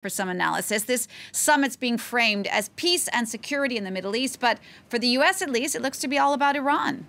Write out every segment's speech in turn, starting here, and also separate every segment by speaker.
Speaker 1: For some analysis, this summit's being framed as peace and security in the Middle East, but for the U.S. at least, it looks to be all about Iran.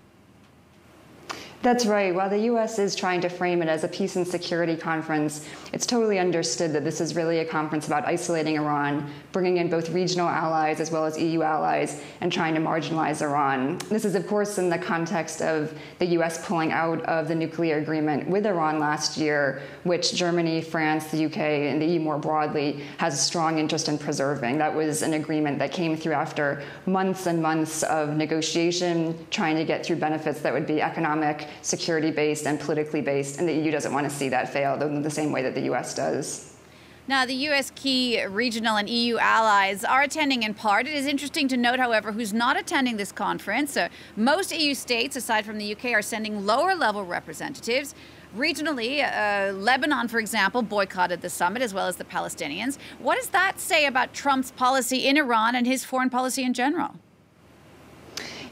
Speaker 2: That's right. While the U.S. is trying to frame it as a peace and security conference, it's totally understood that this is really a conference about isolating Iran, bringing in both regional allies as well as EU allies, and trying to marginalize Iran. This is, of course, in the context of the U.S. pulling out of the nuclear agreement with Iran last year, which Germany, France, the U.K., and the EU more broadly has a strong interest in preserving. That was an agreement that came through after months and months of negotiation, trying to get through benefits that would be economic, security-based, and politically based, and the EU doesn't want to see that fail, the same way that the U.S. does.
Speaker 1: Now, the U.S. key regional and EU allies are attending in part. It is interesting to note, however, who's not attending this conference. Most EU states, aside from the U.K., are sending lower-level representatives. Regionally, Lebanon, for example, boycotted the summit, as well as the Palestinians. What does that say about Trump's policy in Iran and his foreign policy in general?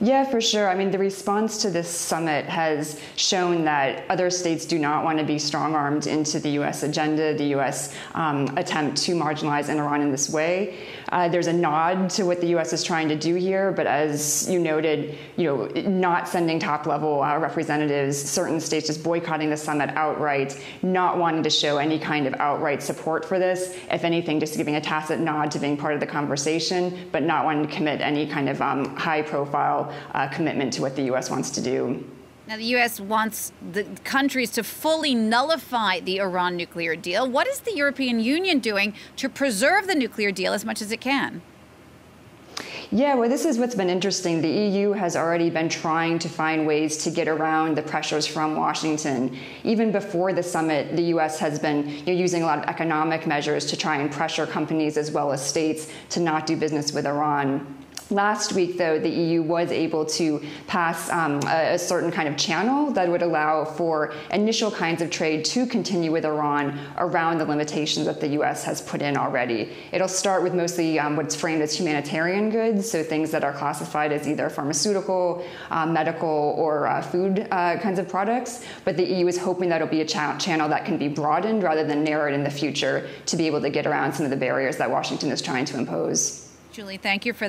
Speaker 2: Yeah, for sure. I mean, the response to this summit has shown that other states do not want to be strong-armed into the U.S. agenda, the U.S. Attempt to marginalize Iran in this way. There's a nod to what the U.S. is trying to do here, but as you noted, not sending top-level representatives, certain states just boycotting the summit outright, not wanting to show any kind of outright support for this. If anything, just giving a tacit nod to being part of the conversation, but not wanting to commit any kind of high-profile commitment to what the U.S. wants to do.
Speaker 1: Now, the U.S. wants the countries to fully nullify the Iran nuclear deal. What is the European Union doing to preserve the nuclear deal as much as it can?
Speaker 2: Yeah, well, this is what's been interesting. The EU has already been trying to find ways to get around the pressures from Washington. Even before the summit, the U.S. has been using a lot of economic measures to try and pressure companies as well as states to not do business with Iran. Last week, though, the EU was able to pass a certain kind of channel that would allow for initial kinds of trade to continue with Iran around the limitations that the U.S. has put in already. It'll start with mostly what's framed as humanitarian goods, so things that are classified as either pharmaceutical, medical, or food kinds of products. But the EU is hoping that it'll be a channel that can be broadened rather than narrowed in the future to be able to get around some of the barriers that Washington is trying to impose.
Speaker 1: Julie, thank you for that.